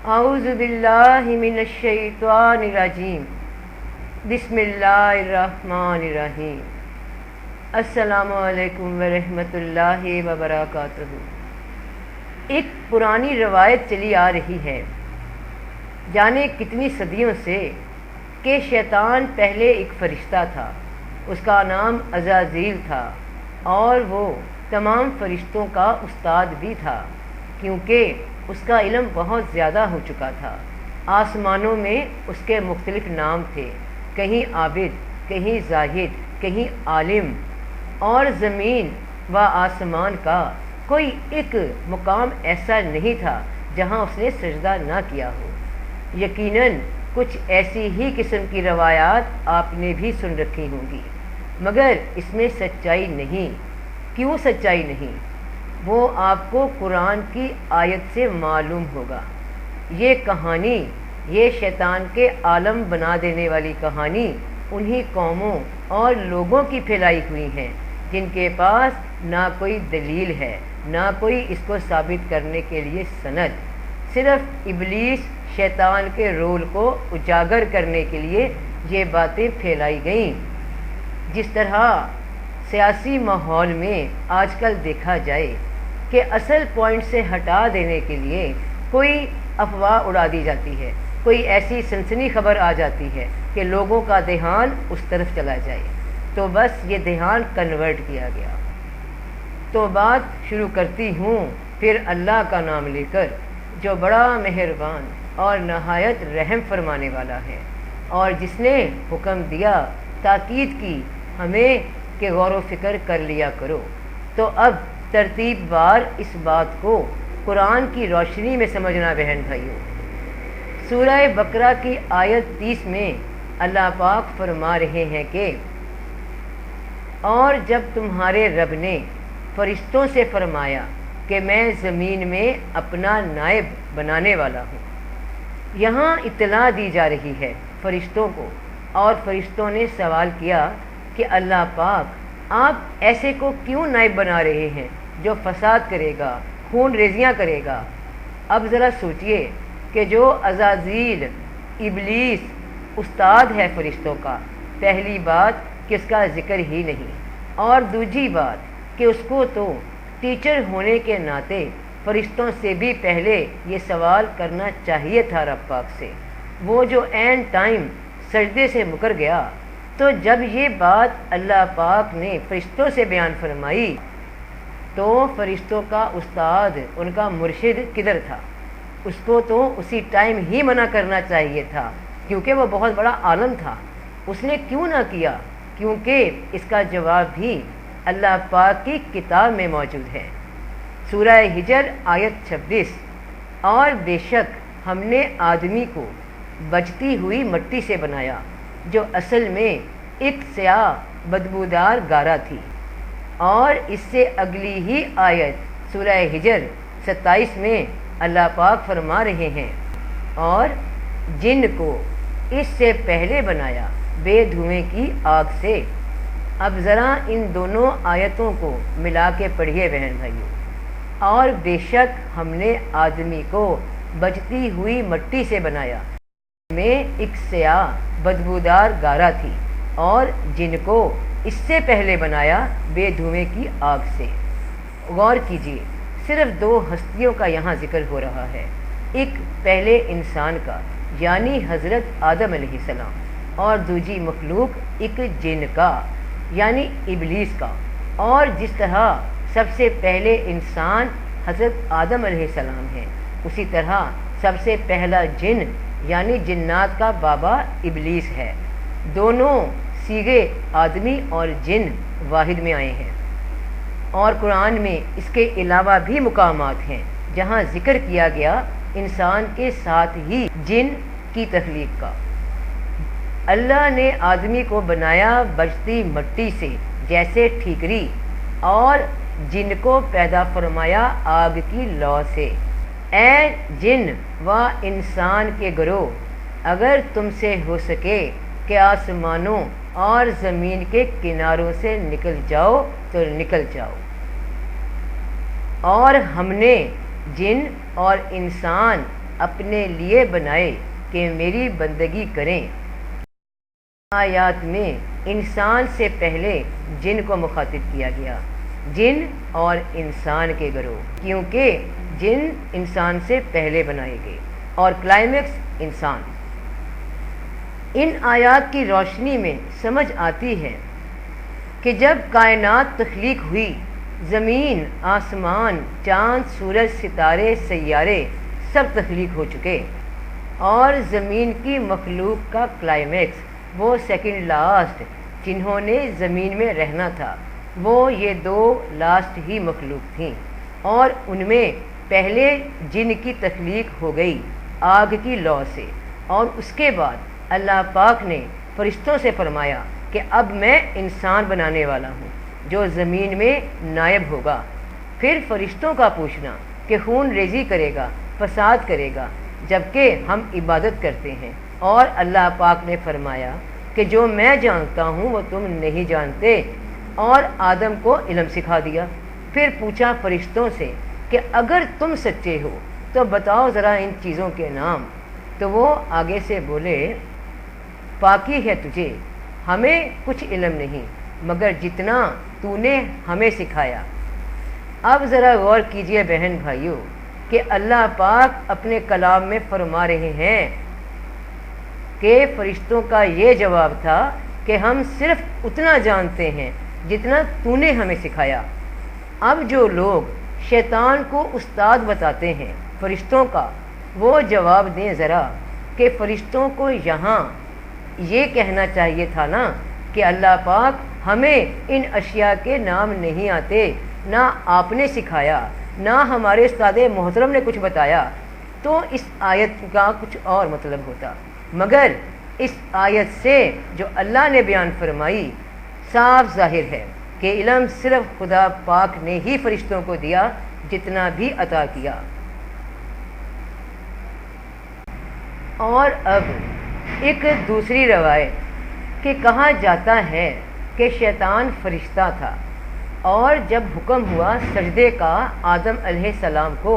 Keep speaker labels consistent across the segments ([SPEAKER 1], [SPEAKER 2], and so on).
[SPEAKER 1] اعوذ باللہ من الشیطان الرجیم بسم اللہ الرحمن الرحیم السلام علیکم ورحمۃ اللہ وبرکاتہ۔ ایک پرانی روایت چلی آ رہی ہے جانے کتنی صدیوں سے کہ شیطان پہلے ایک فرشتہ تھا، اس کا نام عزازیل تھا اور وہ تمام فرشتوں کا استاد بھی تھا، کیونکہ اس کا علم بہت زیادہ ہو چکا تھا۔ آسمانوں میں اس کے مختلف نام تھے، کہیں عابد، کہیں زاہد، کہیں عالم، اور زمین و آسمان کا کوئی ایک مقام ایسا نہیں تھا جہاں اس نے سجدہ نہ کیا ہو۔ یقیناً کچھ ایسی ہی قسم کی روایات آپ نے بھی سن رکھی ہوں گی، مگر اس میں سچائی نہیں۔ کیوں سچائی نہیں؟ وہ آپ کو قرآن کی آیت سے معلوم ہوگا۔ یہ کہانی، یہ شیطان کے عالم بنا دینے والی کہانی انہی قوموں اور لوگوں کی پھیلائی ہوئی ہیں جن کے پاس نہ کوئی دلیل ہے، نہ کوئی اس کو ثابت کرنے کے لیے سند۔ صرف ابلیس شیطان کے رول کو اجاگر کرنے کے لیے یہ باتیں پھیلائی گئیں۔ جس طرح سیاسی ماحول میں آج کل دیکھا جائے کہ اصل پوائنٹ سے ہٹا دینے کے لیے کوئی افواہ اڑا دی جاتی ہے، کوئی ایسی سنسنی خبر آ جاتی ہے کہ لوگوں کا دھیان اس طرف چلا جائے، تو بس یہ دھیان کنورٹ کیا گیا۔ تو بات شروع کرتی ہوں پھر اللہ کا نام لے کر، جو بڑا مہربان اور نہایت رحم فرمانے والا ہے، اور جس نے حکم دیا، تاکید کی ہمیں کہ غور و فکر کر لیا کرو۔ تو اب ترتیب بار اس بات کو قرآن کی روشنی میں سمجھنا بہن بھائیوں۔ سورہ بقرہ کی آیت 30 میں اللہ پاک فرما رہے ہیں کہ اور جب تمہارے رب نے فرشتوں سے فرمایا کہ میں زمین میں اپنا نائب بنانے والا ہوں۔ یہاں اطلاع دی جا رہی ہے فرشتوں کو، اور فرشتوں نے سوال کیا کہ اللہ پاک آپ ایسے کو کیوں نائب بنا رہے ہیں جو فساد کرے گا، خون ریزیاں کرے گا؟ اب ذرا سوچئے کہ جو عزازیل ابلیس استاد ہے فرشتوں کا، پہلی بات کہ اس کا ذکر ہی نہیں، اور دوسری بات کہ اس کو تو ٹیچر ہونے کے ناطے فرشتوں سے بھی پہلے یہ سوال کرنا چاہیے تھا رب پاک سے۔ وہ جو عین ٹائم سجدے سے مکر گیا، تو جب یہ بات اللہ پاک نے فرشتوں سے بیان فرمائی تو فرشتوں کا استاد، ان کا مرشد کدھر تھا؟ اس کو تو اسی ٹائم ہی منع کرنا چاہیے تھا، کیونکہ وہ بہت بڑا عالم تھا۔ اس نے کیوں نہ کیا؟ کیونکہ اس کا جواب بھی اللہ پاک کی کتاب میں موجود ہے۔ سورہ ہجر آیت 26، اور بے شک ہم نے آدمی کو بجتی ہوئی مٹی سے بنایا جو اصل میں ایک سیاہ بدبودار گارا تھی۔ اور اس سے اگلی ہی آیت سورہ ہجر 27 میں اللہ پاک فرما رہے ہیں اور جن کو اس سے پہلے بنایا بے دھوئیں کی آگ سے۔ اب ذرا ان دونوں آیتوں کو ملا کے پڑھیے بہن بھائیوں۔ اور بے شک ہم نے آدمی کو بجتی ہوئی مٹی سے بنایا میں ایک سیاہ بدبودار گارا تھی، اور جن کو اس سے پہلے بنایا بے دھوئیں کی آگ سے۔ غور کیجیے، صرف دو ہستیوں کا یہاں ذکر ہو رہا ہے، ایک پہلے انسان کا یعنی حضرت آدم علیہ السلام، اور دوسری مخلوق ایک جن کا یعنی ابلیس کا۔ اور جس طرح سب سے پہلے انسان حضرت آدم علیہ السلام ہے، اسی طرح سب سے پہلا جن یعنی جنات کا بابا ابلیس ہے۔ دونوں صیغے آدمی اور جن واحد میں آئے ہیں، اور قرآن میں اس کے علاوہ بھی مقامات ہیں جہاں ذکر کیا گیا انسان کے ساتھ ہی جن کی تخلیق کا۔ اللہ نے آدمی کو بنایا بجتی مٹی سے جیسے ٹھیکری، اور جن کو پیدا فرمایا آگ کی لو سے۔ اے جن و انسان کے گروہ، اگر تم سے ہو سکے کہ آسمانوں اور زمین کے کناروں سے نکل جاؤ تو نکل جاؤ۔ اور ہم نے جن اور انسان اپنے لیے بنائے کہ میری بندگی کریں۔ آیات میں انسان سے پہلے جن کو مخاطب کیا گیا، جن اور انسان کے گروہ، کیونکہ جن انسان سے پہلے بنائے گئے اور کلائمیکس انسان۔ ان آیات کی روشنی میں سمجھ آتی ہے کہ جب کائنات تخلیق ہوئی، زمین، آسمان، چاند، سورج، ستارے، سیارے سب تخلیق ہو چکے، اور زمین کی مخلوق کا کلائمیکس، وہ سیکنڈ لاسٹ جنہوں نے زمین میں رہنا تھا، وہ یہ دو لاسٹ ہی مخلوق تھیں، اور ان میں پہلے جن کی تخلیق ہو گئی آگ کی لو سے، اور اس کے بعد اللہ پاک نے فرشتوں سے فرمایا کہ اب میں انسان بنانے والا ہوں جو زمین میں نائب ہوگا۔ پھر فرشتوں کا پوچھنا کہ خون ریزی کرے گا، فساد کرے گا، جبکہ ہم عبادت کرتے ہیں، اور اللہ پاک نے فرمایا کہ جو میں جانتا ہوں وہ تم نہیں جانتے، اور آدم کو علم سکھا دیا۔ پھر پوچھا فرشتوں سے کہ اگر تم سچے ہو تو بتاؤ ذرا ان چیزوں کے نام، تو وہ آگے سے بولے پاکی ہے تجھے، ہمیں کچھ علم نہیں مگر جتنا تو نے ہمیں سکھایا۔ اب ذرا غور کیجئے بہن بھائیوں کہ اللہ پاک اپنے کلام میں فرما رہے ہیں کہ فرشتوں کا یہ جواب تھا کہ ہم صرف اتنا جانتے ہیں جتنا تو نے ہمیں سکھایا۔ اب جو لوگ شیطان کو استاد بتاتے ہیں فرشتوں کا، وہ جواب دیں ذرا کہ فرشتوں کو یہاں یہ کہنا چاہیے تھا نا کہ اللہ پاک ہمیں ان اشیاء کے نام نہیں آتے، نہ آپ نے سکھایا، نہ ہمارے استاد محترم نے کچھ بتایا، تو اس آیت کا کچھ اور مطلب ہوتا۔ مگر اس آیت سے جو اللہ نے بیان فرمائی صاف ظاہر ہے کہ علم صرف خدا پاک نے ہی فرشتوں کو دیا جتنا بھی عطا کیا۔ اور اب ایک دوسری روایت کہ کہا جاتا ہے کہ شیطان فرشتہ تھا، اور جب حکم ہوا سجدے کا آدم علیہ السلام کو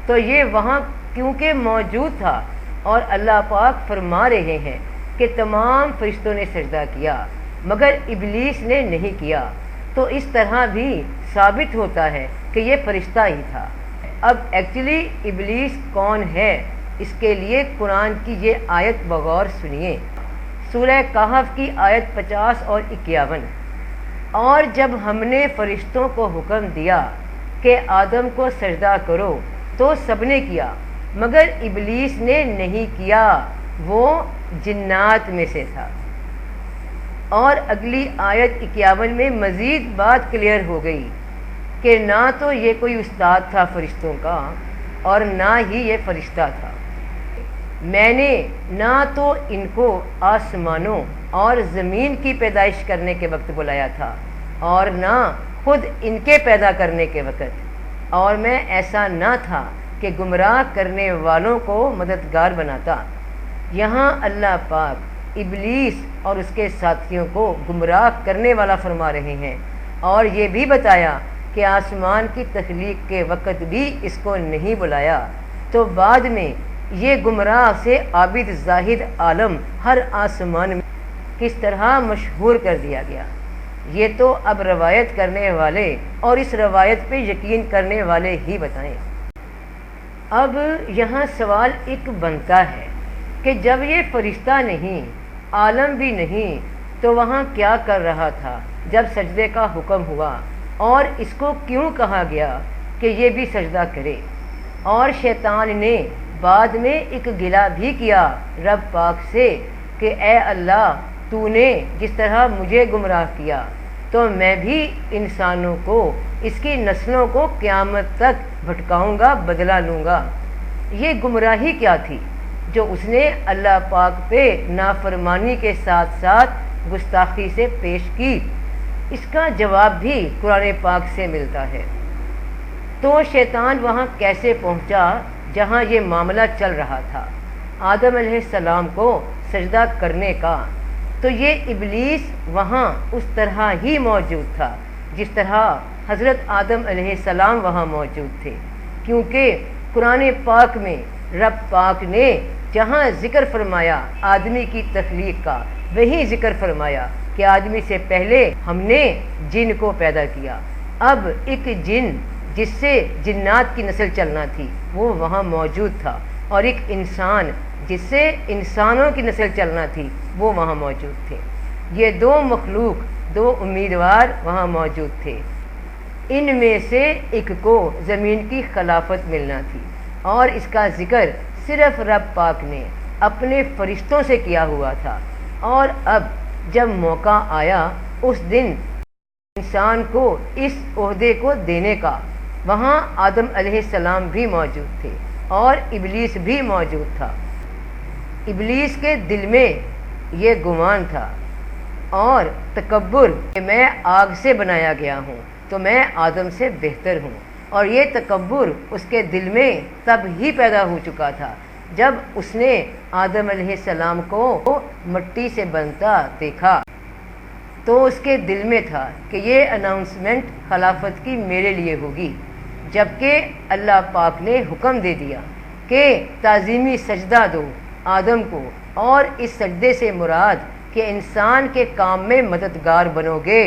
[SPEAKER 1] تو یہ وہاں کیونکہ موجود تھا، اور اللہ پاک فرما رہے ہیں کہ تمام فرشتوں نے سجدہ کیا مگر ابلیس نے نہیں کیا، تو اس طرح بھی ثابت ہوتا ہے کہ یہ فرشتہ ہی تھا۔ اب ایکچولی ابلیس کون ہے، اس کے لیے قرآن کی یہ آیت بغور سنیے، سورہ کہف کی آیت 50 اور 51۔ اور جب ہم نے فرشتوں کو حکم دیا کہ آدم کو سجدہ کرو تو سب نے کیا مگر ابلیس نے نہیں کیا، وہ جنات میں سے تھا۔ اور اگلی آیت 51 میں مزید بات کلیئر ہو گئی کہ نہ تو یہ کوئی استاد تھا فرشتوں کا اور نہ ہی یہ فرشتہ تھا، میں نے نہ تو ان کو آسمانوں اور زمین کی پیدائش کرنے کے وقت بلایا تھا اور نہ خود ان کے پیدا کرنے کے وقت، اور میں ایسا نہ تھا کہ گمراہ کرنے والوں کو مددگار بناتا۔ یہاں اللہ پاک ابلیس اور اس کے ساتھیوں کو گمراہ کرنے والا فرما رہے ہیں، اور یہ بھی بتایا کہ آسمان کی تخلیق کے وقت بھی اس کو نہیں بلایا، تو بعد میں یہ گمراہ سے عابد زاہد عالم ہر آسمان میں کس طرح مشہور کر دیا گیا، یہ تو اب روایت کرنے والے اور اس روایت پہ یقین کرنے والے ہی بتائیں۔ اب یہاں سوال ایک بنتا ہے کہ جب یہ فرشتہ نہیں، عالم بھی نہیں، تو وہاں کیا کر رہا تھا جب سجدے کا حکم ہوا، اور اس کو کیوں کہا گیا کہ یہ بھی سجدہ کرے؟ اور شیطان نے بعد میں ایک گلہ بھی کیا رب پاک سے کہ اے اللہ، تو نے جس طرح مجھے گمراہ کیا تو میں بھی انسانوں کو، اس کی نسلوں کو قیامت تک بھٹکاؤں گا، بدلہ لوں گا۔ یہ گمراہی کیا تھی جو اس نے اللہ پاک پہ نافرمانی کے ساتھ ساتھ گستاخی سے پیش کی؟ اس کا جواب بھی قرآن پاک سے ملتا ہے۔ تو شیطان وہاں کیسے پہنچا جہاں یہ معاملہ چل رہا تھا، آدم علیہ السلام کو سجدہ کرنے کا؟ تو یہ ابلیس وہاں اس طرح ہی موجود تھا جس طرح حضرت آدم علیہ السلام وہاں موجود تھے، کیونکہ قرآن پاک میں رب پاک نے جہاں ذکر فرمایا آدمی کی تخلیق کا، وہی ذکر فرمایا کہ آدمی سے پہلے ہم نے جن کو پیدا کیا۔ اب ایک جن جس سے جنات کی نسل چلنا تھی وہ وہاں موجود تھا، اور ایک انسان جس سے انسانوں کی نسل چلنا تھی وہ وہاں موجود تھے۔ یہ دو مخلوق، دو امیدوار وہاں موجود تھے۔ ان میں سے ایک کو زمین کی خلافت ملنا تھی، اور اس کا ذکر صرف رب پاک نے اپنے فرشتوں سے کیا ہوا تھا۔ اور اب جب موقع آیا اس دن انسان کو اس عہدے کو دینے کا، وہاں آدم علیہ السلام بھی موجود تھے اور ابلیس بھی موجود تھا۔ ابلیس کے دل میں یہ گمان تھا اور تکبر کہ میں آگ سے بنایا گیا ہوں تو میں آدم سے بہتر ہوں، اور یہ تکبر اس کے دل میں تب ہی پیدا ہو چکا تھا جب اس نے آدم علیہ السلام کو مٹی سے بنتا دیکھا، تو اس کے دل میں تھا کہ یہ اناؤنسمنٹ خلافت کی میرے لیے ہوگی، جبکہ اللہ پاک نے حکم دے دیا کہ تعظیمی سجدہ دو آدم کو، اور اس سجدے سے مراد کہ انسان کے کام میں مددگار بنو گے،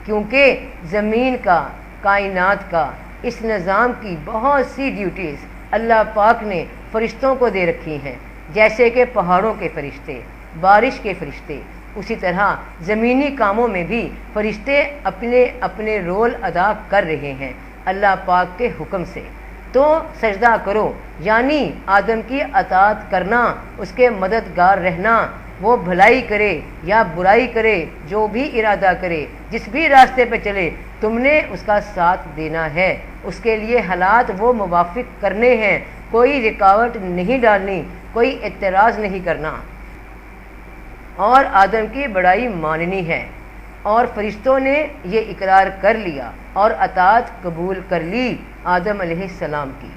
[SPEAKER 1] کیونکہ زمین کا، کائنات کا، اس نظام کی بہت سی ڈیوٹیز اللہ پاک نے فرشتوں کو دے رکھی ہیں، جیسے کہ پہاڑوں کے فرشتے، بارش کے فرشتے، اسی طرح زمینی کاموں میں بھی فرشتے اپنے اپنے رول ادا کر رہے ہیں اللہ پاک کے حکم سے۔ تو سجدہ کرو یعنی آدم کی اطاعت کرنا، اس کے مددگار رہنا، وہ بھلائی کرے یا برائی کرے، جو بھی ارادہ کرے، جس بھی راستے پہ چلے، تم نے اس کا ساتھ دینا ہے، اس کے لیے حالات وہ موافق کرنے ہیں، کوئی رکاوٹ نہیں ڈالنی، کوئی اعتراض نہیں کرنا، اور آدم کی بڑائی ماننی ہے۔ اور فرشتوں نے یہ اقرار کر لیا اور اطاعت قبول کر لی آدم علیہ السلام کی،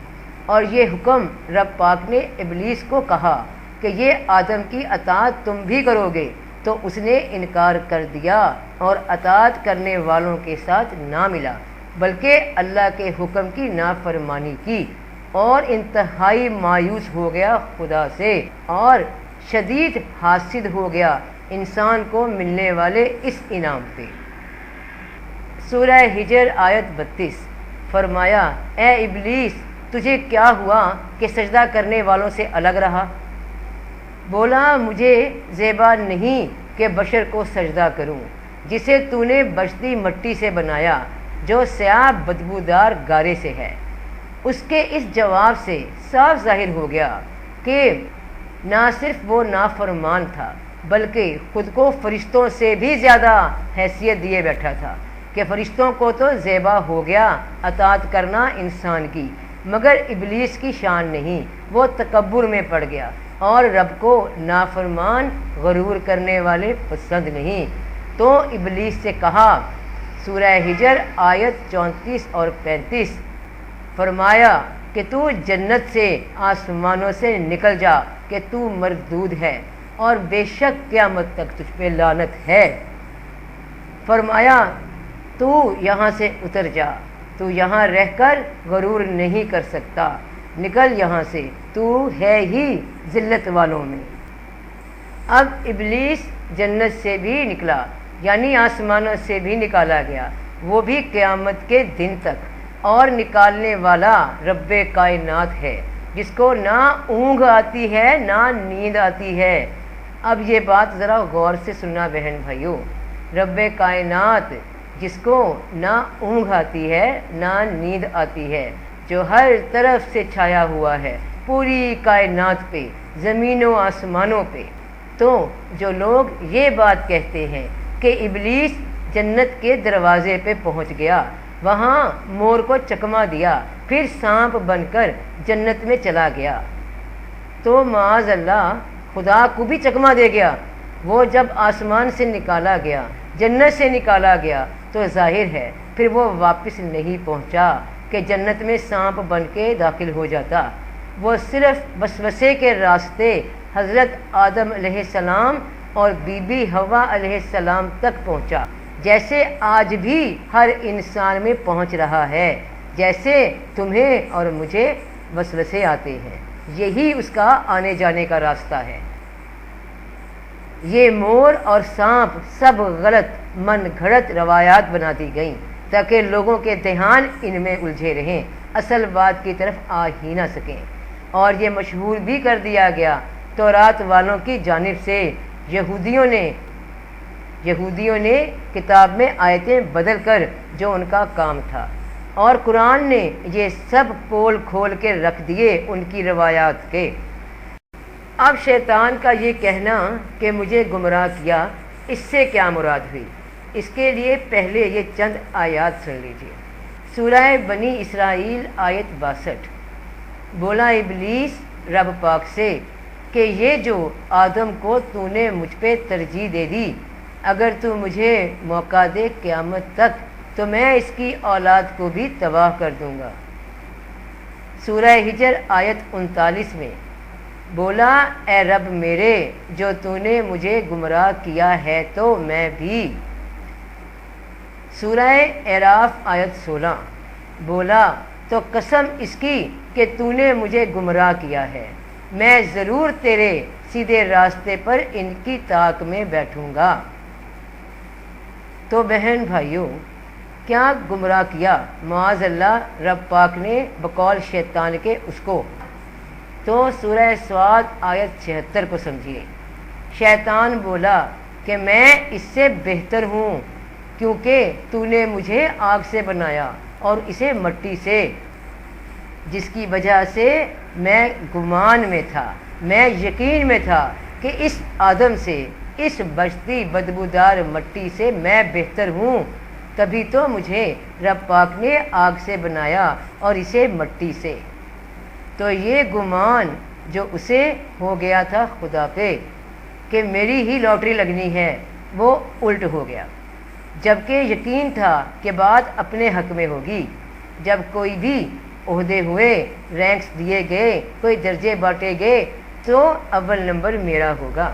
[SPEAKER 1] اور یہ حکم رب پاک نے ابلیس کو کہا کہ یہ آدم کی اطاعت تم بھی کرو گے، تو اس نے انکار کر دیا اور اطاعت کرنے والوں کے ساتھ نہ ملا، بلکہ اللہ کے حکم کی نافرمانی کی، اور انتہائی مایوس ہو گیا خدا سے، اور شدید حاسد ہو گیا انسان کو ملنے والے اس انعام پہ۔ سورہ ہجر آیت 32 فرمایا، اے ابلیس تجھے کیا ہوا کہ سجدہ کرنے والوں سے الگ رہا؟ بولا مجھے زیبا نہیں کہ بشر کو سجدہ کروں جسے تو نے بچتی مٹی سے بنایا، جو سیاہ بدبودار گارے سے ہے۔ اس کے اس جواب سے صاف ظاہر ہو گیا کہ نہ صرف وہ نافرمان تھا بلکہ خود کو فرشتوں سے بھی زیادہ حیثیت دیے بیٹھا تھا، کہ فرشتوں کو تو زیبا ہو گیا اطاعت کرنا انسان کی، مگر ابلیس کی شان نہیں، وہ تکبر میں پڑ گیا، اور رب کو نافرمان غرور کرنے والے پسند نہیں۔ تو ابلیس سے کہا، سورہ ہجر آیت 34 اور 35 فرمایا کہ تو جنت سے، آسمانوں سے نکل جا کہ تو مردود ہے، اور بے شک قیامت تک تجھ پہ لعنت ہے۔ فرمایا تو یہاں سے اتر جا، تو یہاں رہ کر غرور نہیں کر سکتا، نکل یہاں سے، تو ہے ہی ذلت والوں میں۔ اب ابلیس جنت سے بھی نکلا، یعنی آسمانوں سے بھی نکالا گیا، وہ بھی قیامت کے دن تک، اور نکالنے والا رب کائنات ہے، جس کو نہ اونگ آتی ہے نہ نیند آتی ہے۔ اب یہ بات ذرا غور سے سننا بہن بھائیو، رب کائنات جس کو نہ اونگ آتی ہے نہ نیند آتی ہے، جو ہر طرف سے چھایا ہوا ہے پوری کائنات پہ، زمین و آسمانوں پہ۔ تو جو لوگ یہ بات کہتے ہیں کہ ابلیس جنت کے دروازے پہ پہنچ گیا، وہاں مور کو چکما دیا، پھر سانپ بن کر جنت میں چلا گیا، تو معاذ اللہ خدا کو بھی چکما دے گیا۔ وہ جب آسمان سے نکالا گیا، جنت سے نکالا گیا، تو ظاہر ہے پھر وہ واپس نہیں پہنچا کہ جنت میں سانپ بن کے داخل ہو جاتا، وہ صرف وسوسے کے راستے حضرت آدم علیہ السلام اور بی بی حوا علیہ السلام تک پہنچا، جیسے آج بھی ہر انسان میں پہنچ رہا ہے، جیسے تمہیں اور مجھے وسوسے آتے ہیں، یہی اس کا آنے جانے کا راستہ ہے۔ یہ مور اور سانپ سب غلط من گھڑت روایات بنا دی گئیں تاکہ لوگوں کے دھیان ان میں الجھے رہیں، اصل بات کی طرف آ ہی نہ سکیں۔ اور یہ مشہور بھی کر دیا گیا تورات والوں کی جانب سے، یہودیوں نے کتاب میں آیتیں بدل کر جو ان کا کام تھا، اور قرآن نے یہ سب پول کھول کے رکھ دیے ان کی روایات کے۔ اب شیطان کا یہ کہنا کہ مجھے گمراہ کیا، اس سے کیا مراد ہوئی؟ اس کے لیے پہلے یہ چند آیات سن لیجیے۔ سورہ بنی اسرائیل آیت 62۔ بولا ابلیس رب پاک سے کہ یہ جو آدم کو تو نے مجھ پہ ترجیح دے دی، اگر تو مجھے موقع دے قیامت تک تو میں اس کی اولاد کو بھی تباہ کر دوں گا۔ سورہ ہجر آیت 39 میں بولا اے رب میرے، جو تو نے مجھے گمراہ کیا ہے تو میں بھی۔ سورہ اعراف آیت 16 بولا تو قسم اس کی کہ تو نے مجھے گمراہ کیا ہے، میں ضرور تیرے سیدھے راستے پر ان کی طاق میں بیٹھوں گا۔ تو بہن بھائیوں، کیا گمراہ کیا معاذ اللہ رب پاک نے بقول شیطان کے اس کو؟ تو سورہ سواد آیت 76 کو سمجھیے۔ شیطان بولا کہ میں اس سے بہتر ہوں کیونکہ تو نے مجھے آگ سے بنایا اور اسے مٹی سے، جس کی وجہ سے میں گمان میں تھا، میں یقین میں تھا کہ اس آدم سے، اس بجتی بدبودار مٹی سے میں بہتر ہوں، تبھی تو مجھے رب پاک نے آگ سے بنایا اور اسے مٹی سے۔ تو یہ گمان جو اسے ہو گیا تھا خدا پہ کہ میری ہی لاٹری لگنی ہے، وہ الٹ ہو گیا، جبکہ یقین تھا کہ بات اپنے حق میں ہوگی۔ جب کوئی بھی عہدے ہوئے، رینکس دیے گئے، کوئی درجے بانٹے گئے تو اول نمبر میرا ہوگا۔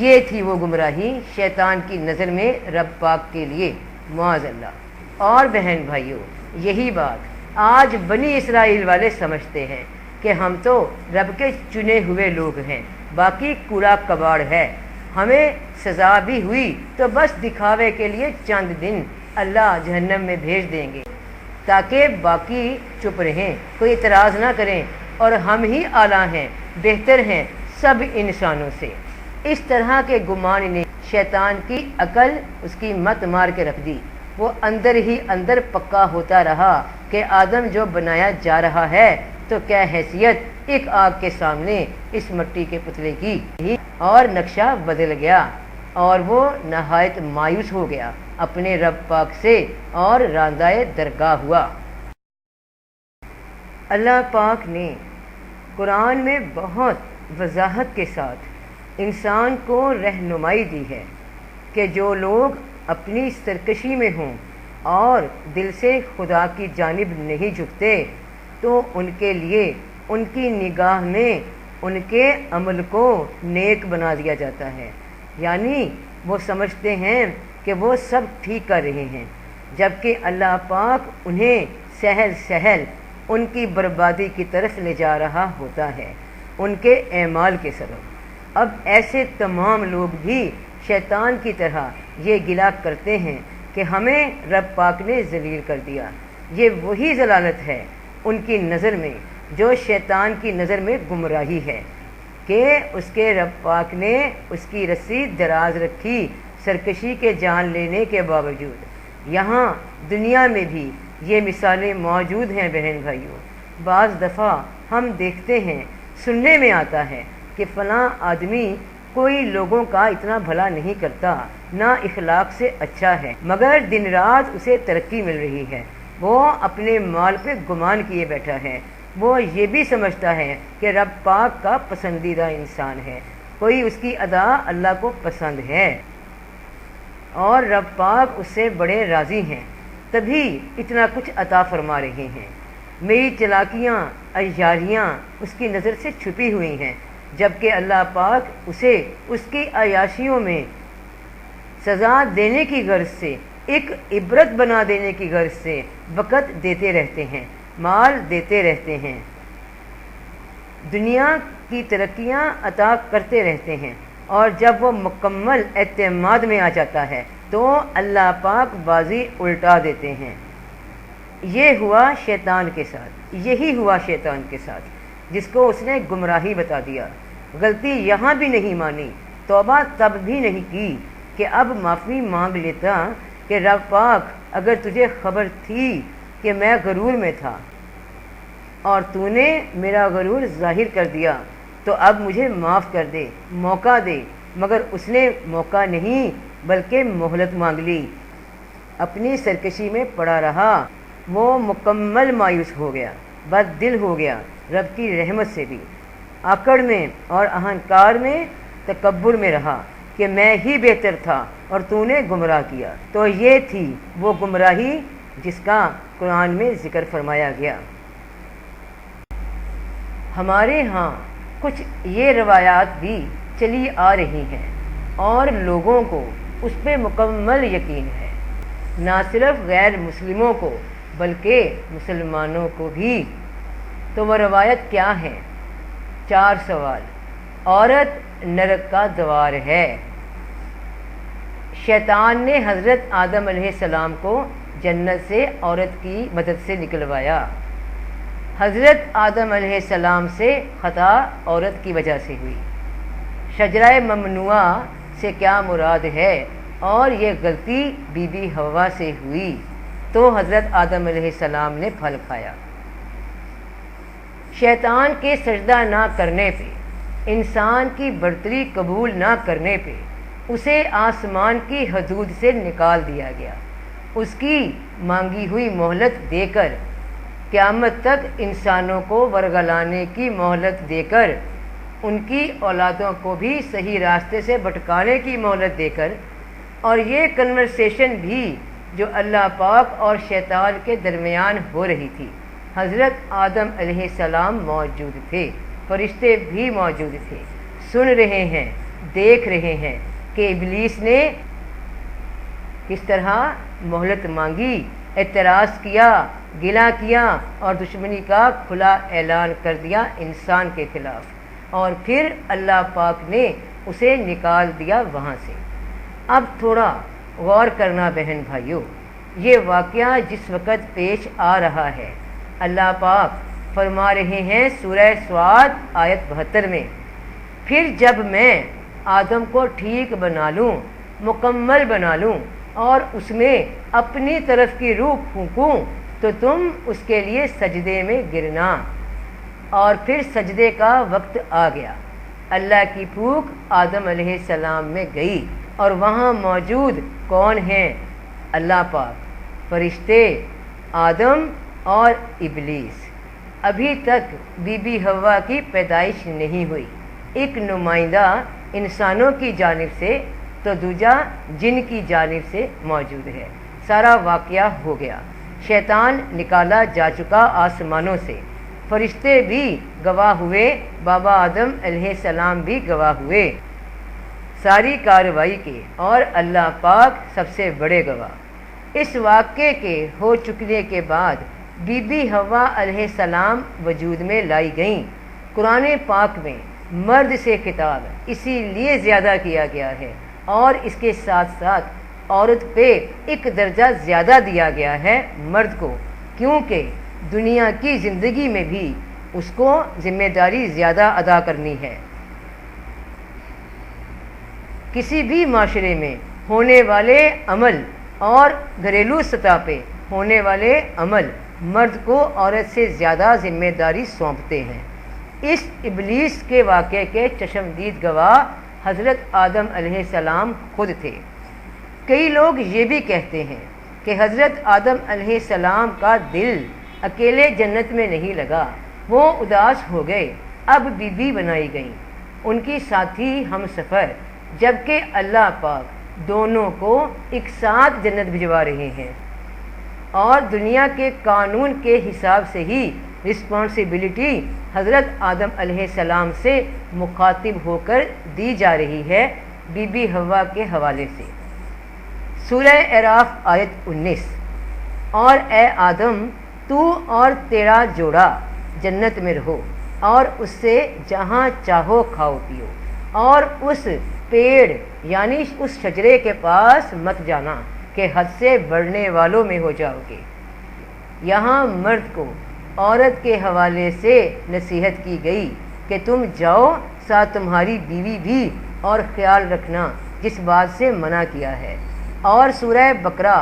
[SPEAKER 1] یہ تھی وہ گمراہی شیطان کی نظر میں رب پاک کے لیے، معاذ اللہ۔ اور بہن بھائیوں، یہی بات آج بنی اسرائیل والے سمجھتے ہیں کہ ہم تو رب کے چنے ہوئے لوگ ہیں، باقی کوڑا کباڑ ہے، ہمیں سزا بھی ہوئی تو بس دکھاوے کے لیے چند دن اللہ جہنم میں بھیج دیں گے تاکہ باقی چپ رہیں، کوئی اعتراض نہ کریں، اور ہم ہی اعلیٰ ہیں، بہتر ہیں سب انسانوں سے۔ اس طرح کے گمان نے شیطان کی عقل اس کی مت مار کے رکھ دی۔ وہ اندر ہی اندر پکا ہوتا رہا کہ آدم جو بنایا جا رہا ہے تو کیا حیثیت ایک آگ کے سامنے اس مٹی کے پتلے کی، اور نقشہ بدل گیا اور وہ نہایت مایوس ہو گیا اپنے رب پاک سے اور راندائے درگاہ ہوا۔ اللہ پاک نے قرآن میں بہت وضاحت کے ساتھ انسان کو رہنمائی دی ہے کہ جو لوگ اپنی سرکشی میں ہوں اور دل سے خدا کی جانب نہیں جھکتے تو ان کے لیے ان کی نگاہ میں ان کے عمل کو نیک بنا دیا جاتا ہے، یعنی وہ سمجھتے ہیں کہ وہ سب ٹھیک کر رہے ہیں، جبکہ اللہ پاک انہیں سہل سہل ان کی بربادی کی طرف لے جا رہا ہوتا ہے ان کے اعمال کے سبب۔ اب ایسے تمام لوگ بھی شیطان کی طرح یہ گلہ کرتے ہیں کہ ہمیں رب پاک نے ذلیل کر دیا۔ یہ وہی ضلالت ہے ان کی نظر میں جو شیطان کی نظر میں گمراہی ہے کہ اس کے رب پاک نے اس کی رسی دراز رکھی سرکشی کے جان لینے کے باوجود۔ یہاں دنیا میں بھی یہ مثالیں موجود ہیں بہن بھائیوں۔ بعض دفعہ ہم دیکھتے ہیں، سننے میں آتا ہے کہ فلاں آدمی کوئی لوگوں کا اتنا بھلا نہیں کرتا، نہ اخلاق سے اچھا ہے، مگر دن رات اسے ترقی مل رہی ہے، وہ اپنے مال پہ گمان کیے بیٹھا ہے، وہ یہ بھی سمجھتا ہے کہ رب پاک کا پسندیدہ انسان ہے، کوئی اس کی ادا اللہ کو پسند ہے اور رب پاک اس سے بڑے راضی ہیں، تبھی اتنا کچھ عطا فرما رہے ہیں۔ میری چلاکیاں، عیاریاں اس کی نظر سے چھپی ہوئی ہیں، جبکہ اللہ پاک اسے اس کی عیاشیوں میں سزا دینے کی غرض سے، ایک عبرت بنا دینے کی غرض سے وقت دیتے رہتے ہیں، مال دیتے رہتے ہیں۔ دنیا کی ترقیاں عطا کرتے رہتے ہیں، اور جب وہ مکمل اعتماد میں آ جاتا ہے تو اللہ پاک بازی الٹا دیتے ہیں۔ یہ ہوا شیطان کے ساتھ، یہی ہوا شیطان کے ساتھ، جس کو اس نے گمراہی بتا دیا۔ غلطی یہاں بھی نہیں مانی، توبہ تب بھی نہیں کی کہ اب معافی مانگ لیتا کہ رب پاک اگر تجھے خبر تھی کہ میں غرور میں تھا اور تو نے میرا غرور ظاہر کر دیا تو اب مجھے معاف کر دے، موقع دے۔ مگر اس نے موقع نہیں بلکہ مہلت مانگ لی، اپنی سرکشی میں پڑا رہا۔ وہ مکمل مایوس ہو گیا، بد دل ہو گیا رب کی رحمت سے بھی، آکڑ میں اور اہنکار میں، تکبر میں رہا کہ میں ہی بہتر تھا اور تو نے گمراہ کیا۔ تو یہ تھی وہ گمراہی جس کا قرآن میں ذکر فرمایا گیا۔ ہمارے ہاں کچھ یہ روایات بھی چلی آ رہی ہیں اور لوگوں کو اس پہ مکمل یقین ہے، نہ صرف غیر مسلموں کو بلکہ مسلمانوں کو بھی۔ تو وہ روایت کیا ہے؟ 4 سوال۔ عورت نرک کا دوار ہے۔ شیطان نے حضرت آدم علیہ السلام کو جنت سے عورت کی مدد سے نکلوایا۔ حضرت آدم علیہ السلام سے خطا عورت کی وجہ سے ہوئی۔ شجرہ ممنوعہ سے کیا مراد ہے؟ اور یہ غلطی بی بی حوا سے ہوئی تو حضرت آدم علیہ السلام نے پھل کھایا۔ شیطان کے سجدہ نہ کرنے پہ، انسان کی برتری قبول نہ کرنے پہ اسے آسمان کی حدود سے نکال دیا گیا۔ اس کی مانگی ہوئی مہلت دے کر، قیامت تک انسانوں کو ورگلانے کی مہلت دے کر، ان کی اولادوں کو بھی صحیح راستے سے بھٹکانے کی مہلت دے کر، اور یہ کنورسیشن بھی جو اللہ پاک اور شیطان کے درمیان ہو رہی تھی، حضرت آدم علیہ السلام موجود تھے، فرشتے بھی موجود تھے، سن رہے ہیں، دیکھ رہے ہیں کہ ابلیس نے کس طرح مہلت مانگی، اعتراض کیا، گلہ کیا اور دشمنی کا کھلا اعلان کر دیا انسان کے خلاف، اور پھر اللہ پاک نے اسے نکال دیا وہاں سے۔ اب تھوڑا غور کرنا بہن بھائیوں، یہ واقعہ جس وقت پیش آ رہا ہے، اللہ پاک فرما رہے ہیں سورہ سعد آیت 72 میں، پھر جب میں آدم کو ٹھیک بنا لوں، مکمل بنا لوں اور اس میں اپنی طرف کی روح پھونکوں تو تم اس کے لیے سجدے میں گرنا۔ اور پھر سجدے کا وقت آ گیا، اللہ کی پھونک آدم علیہ السلام میں گئی، اور وہاں موجود کون ہیں؟ اللہ پاک، فرشتے، آدم اور ابلیس۔ ابھی تک بی بی حوا کی پیدائش نہیں ہوئی، ایک نمائندہ انسانوں کی جانب سے تو دوجا جن کی جانب سے موجود ہے۔ سارا واقعہ ہو گیا، شیطان نکالا جا چکا آسمانوں سے، فرشتے بھی گواہ ہوئے، بابا آدم علیہ السلام بھی گواہ ہوئے ساری کارروائی کے، اور اللہ پاک سب سے بڑے گواہ۔ اس واقعے کے ہو چکنے کے بعد بی بی حوا علیہ السلام وجود میں لائی گئیں۔ قرآن پاک میں مرد سے خطاب اسی لیے زیادہ کیا گیا ہے، اور اس کے ساتھ ساتھ عورت پہ ایک درجہ زیادہ دیا گیا ہے مرد کو، کیونکہ دنیا کی زندگی میں بھی اس کو ذمہ داری زیادہ ادا کرنی ہے۔ کسی بھی معاشرے میں ہونے والے عمل اور گھریلو سطح پہ ہونے والے عمل مرد کو عورت سے زیادہ ذمہ داری سونپتے ہیں۔ اس ابلیس کے واقعے کے چشمدید گواہ حضرت آدم علیہ السلام خود تھے۔ کئی لوگ یہ بھی کہتے ہیں کہ حضرت آدم علیہ السلام کا دل اکیلے جنت میں نہیں لگا، وہ اداس ہو گئے، اب بی بی بنائی گئیں، ان کی ساتھی ہم سفر، جبکہ اللہ پاک دونوں کو ایک ساتھ جنت بھجوا رہے ہیں، اور دنیا کے قانون کے حساب سے ہی رسپانسبلٹی حضرت آدم علیہ السلام سے مخاطب ہو کر دی جا رہی ہے بی بی حوا کے حوالے سے۔ سورہ اعراف آیت 19، اور اے آدم تو اور تیرا جوڑا جنت میں رہو، اور اس سے جہاں چاہو کھاؤ پیو، اور اس پیڑ یعنی اس شجرے کے پاس مت جانا کہ حد سے بڑھنے والوں میں ہو جاؤ گے۔ یہاں مرد کو عورت کے حوالے سے نصیحت کی گئی کہ تم جاؤ، ساتھ تمہاری بیوی بھی، اور خیال رکھنا جس بات سے منع کیا ہے۔ اور سورہ بقرہ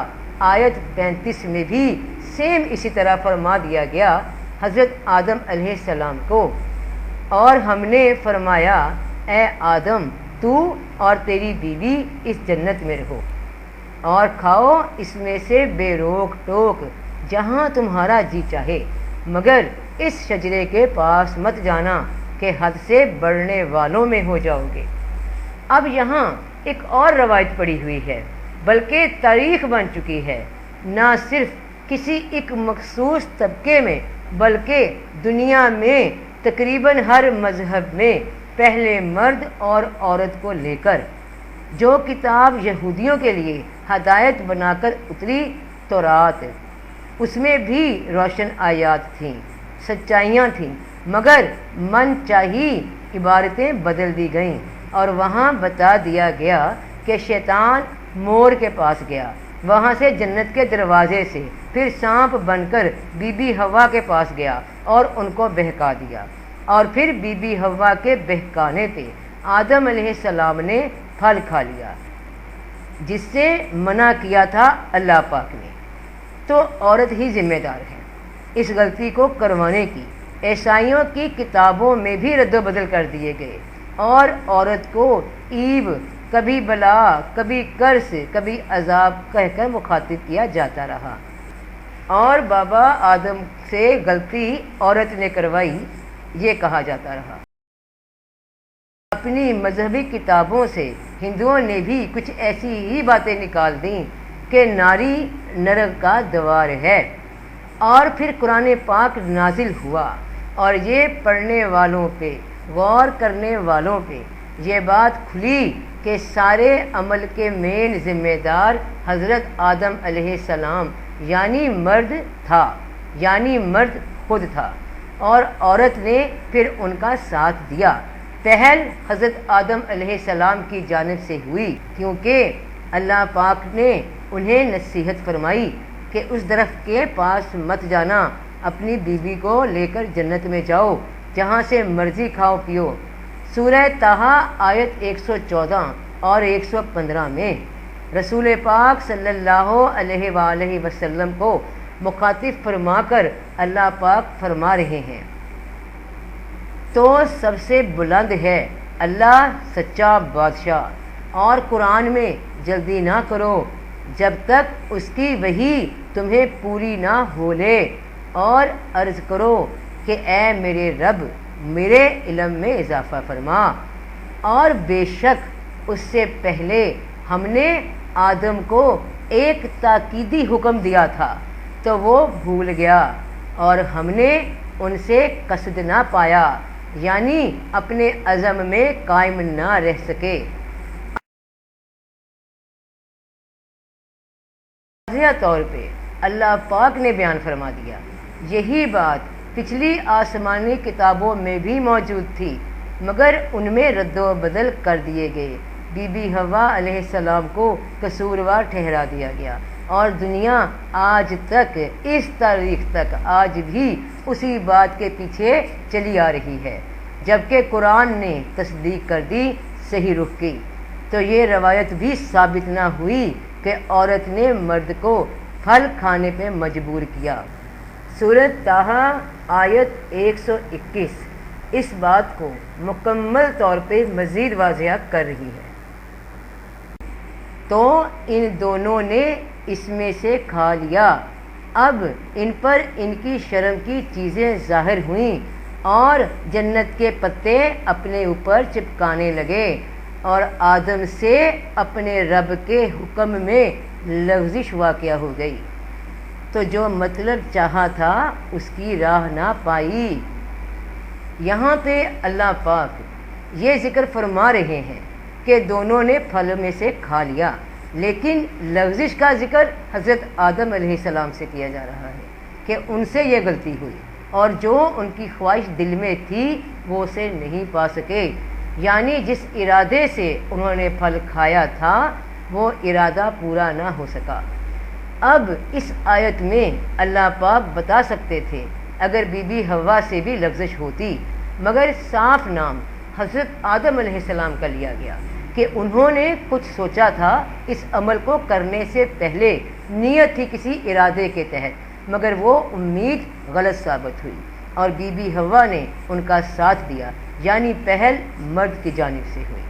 [SPEAKER 1] آیت 35 میں بھی سیم اسی طرح فرما دیا گیا حضرت آدم علیہ السلام کو، اور ہم نے فرمایا اے آدم تو اور تیری بیوی اس جنت میں رہو اور کھاؤ اس میں سے بے روک ٹوک جہاں تمہارا جی چاہے، مگر اس شجرے کے پاس مت جانا کہ حد سے بڑھنے والوں میں ہو جاؤ گے۔ اب یہاں ایک اور روایت پڑی ہوئی ہے، بلکہ تاریخ بن چکی ہے، نہ صرف کسی ایک مخصوص طبقے میں بلکہ دنیا میں تقریباً ہر مذہب میں پہلے مرد اور عورت کو لے کر جو کتاب یہودیوں کے لیے ہدایت بنا کر اتری تورات، اس میں بھی روشن آیات تھیں، سچائیاں تھیں، مگر من چاہی عبارتیں بدل دی گئیں، اور وہاں بتا دیا گیا کہ شیطان مور کے پاس گیا، وہاں سے جنت کے دروازے سے، پھر سانپ بن کر بی بی حوا کے پاس گیا اور ان کو بہکا دیا، اور پھر بی بی حوا کے بہکانے پہ آدم علیہ السلام نے پھل کھا لیا جس سے منع کیا تھا اللہ پاک نے۔ تو عورت ہی ذمہ دار ہے اس غلطی کو کروانے کی۔ عیسائیوں کی کتابوں میں بھی رد و بدل کر دیے گئے، اور عورت کو ایب، کبھی بلا، کبھی کرس، کبھی عذاب کہہ کر مخاطب کیا جاتا رہا، اور بابا آدم سے غلطی عورت نے کروائی یہ کہا جاتا رہا۔ اپنی مذہبی کتابوں سے ہندوؤں نے بھی کچھ ایسی ہی باتیں نکال دیں کہ ناری نرک کا دوار ہے، اور پھر قرآن پاک نازل ہوا، اور یہ پڑھنے والوں پہ، غور کرنے والوں پہ یہ بات کھلی کہ سارے عمل کے مین ذمہ دار حضرت آدم علیہ السلام یعنی مرد تھا، یعنی مرد خود تھا، اور عورت نے پھر ان کا ساتھ دیا۔ پہل حضرت آدم علیہ السلام کی جانب سے ہوئی، کیونکہ اللہ پاک نے انہیں نصیحت فرمائی کہ اس درخت کے پاس مت جانا، اپنی بیوی کو لے کر جنت میں جاؤ جہاں سے مرضی کھاؤ پیو۔ سورہ طٰہٰ آیت 114 اور 115 میں رسول پاک صلی اللہ علیہ وآلہ وسلم کو مخاطب فرما کر اللہ پاک فرما رہے ہیں، تو سب سے بلند ہے اللہ سچا بادشاہ، اور قرآن میں جلدی نہ کرو جب تک اس کی وحی تمہیں پوری نہ ہو لے، اور عرض کرو کہ اے میرے رب میرے علم میں اضافہ فرما۔ اور بے شک اس سے پہلے ہم نے آدم کو ایک تاکیدی حکم دیا تھا تو وہ بھول گیا، اور ہم نے ان سے قصد نہ پایا، یعنی اپنے عزم میں قائم نہ رہ سکے۔ واضح طور پہ اللہ پاک نے بیان فرما دیا، یہی بات پچھلی آسمانی کتابوں میں بھی موجود تھی، مگر ان میں رد و بدل کر دیے گئے۔ بی بی حوا علیہ السلام کو قصوروار ٹھہرا دیا گیا، اور دنیا آج تک، اس تاریخ تک آج بھی اسی بات کے پیچھے چلی آ رہی ہے، جبکہ قرآن نے تصدیق کر دی، صحیح رخ کی۔ تو یہ روایت بھی ثابت نہ ہوئی کہ عورت نے مرد کو پھل کھانے پہ مجبور کیا۔ سورۃ طٰہٰ آیت 121 اس بات کو مکمل طور پہ مزید واضح کر رہی ہے۔ تو ان دونوں نے اس میں سے کھا لیا، اب ان پر ان کی شرم کی چیزیں ظاہر ہوئیں، اور جنت کے پتے اپنے اوپر چپکانے لگے، اور آدم سے اپنے رب کے حکم میں لغزش واقع ہو گئی، تو جو مطلب چاہا تھا اس کی راہ نہ پائی۔ یہاں پہ اللہ پاک یہ ذکر فرما رہے ہیں کہ دونوں نے پھل میں سے کھا لیا، لیکن لغزش کا ذکر حضرت آدم علیہ السلام سے کیا جا رہا ہے کہ ان سے یہ غلطی ہوئی۔ اور جو ان کی خواہش دل میں تھی وہ اسے نہیں پا سکے، یعنی جس ارادے سے انہوں نے پھل کھایا تھا وہ ارادہ پورا نہ ہو سکا۔ اب اس آیت میں اللہ پاک بتا سکتے تھے اگر بی بی حوا سے بھی لفظش ہوتی، مگر صاف نام حضرت آدم علیہ السلام کا لیا گیا کہ انہوں نے کچھ سوچا تھا اس عمل کو کرنے سے پہلے، نیت تھی کسی ارادے کے تحت، مگر وہ امید غلط ثابت ہوئی اور بی بی حوا نے ان کا ساتھ دیا، یعنی پہل مرد کی جانب سے ہوئی۔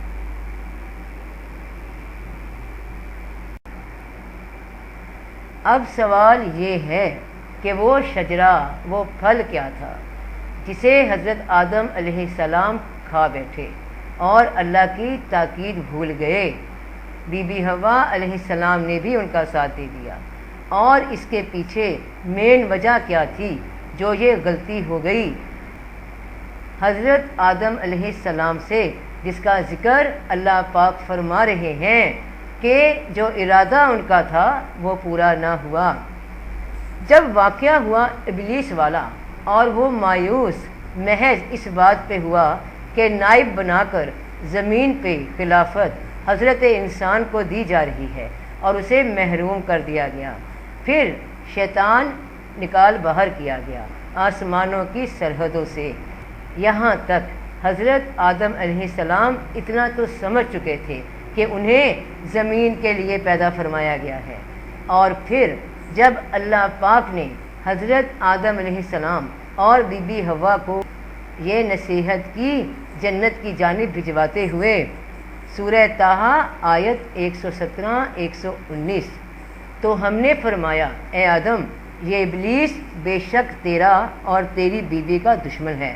[SPEAKER 1] اب سوال یہ ہے کہ وہ شجرہ، وہ پھل کیا تھا جسے حضرت آدم علیہ السلام کھا بیٹھے اور اللہ کی تاکید بھول گئے؟ بی بی حوا علیہ السلام نے بھی ان کا ساتھ دے دیا، اور اس کے پیچھے مین وجہ کیا تھی جو یہ غلطی ہو گئی؟ حضرت آدم علیہ السلام سے جس کا ذکر اللہ پاک فرما رہے ہیں کہ جو ارادہ ان کا تھا وہ پورا نہ ہوا۔ جب واقعہ ہوا ابلیس والا اور وہ مایوس محض اس بات پہ ہوا کہ نائب بنا کر زمین پہ خلافت حضرت انسان کو دی جا رہی ہے اور اسے محروم کر دیا گیا، پھر شیطان نکال باہر کیا گیا آسمانوں کی سرحدوں سے، یہاں تک حضرت آدم علیہ السلام اتنا تو سمجھ چکے تھے کہ انہیں زمین کے لیے پیدا فرمایا گیا ہے، اور پھر جب اللہ پاک نے حضرت آدم علیہ السلام اور بی بی حوا کو یہ نصیحت کی جنت کی جانب بھجواتے ہوئے، سورہ طٰہٰ آیت 117 119، تو ہم نے فرمایا اے آدم یہ ابلیس بے شک تیرا اور تیری بیوی کا دشمن ہے،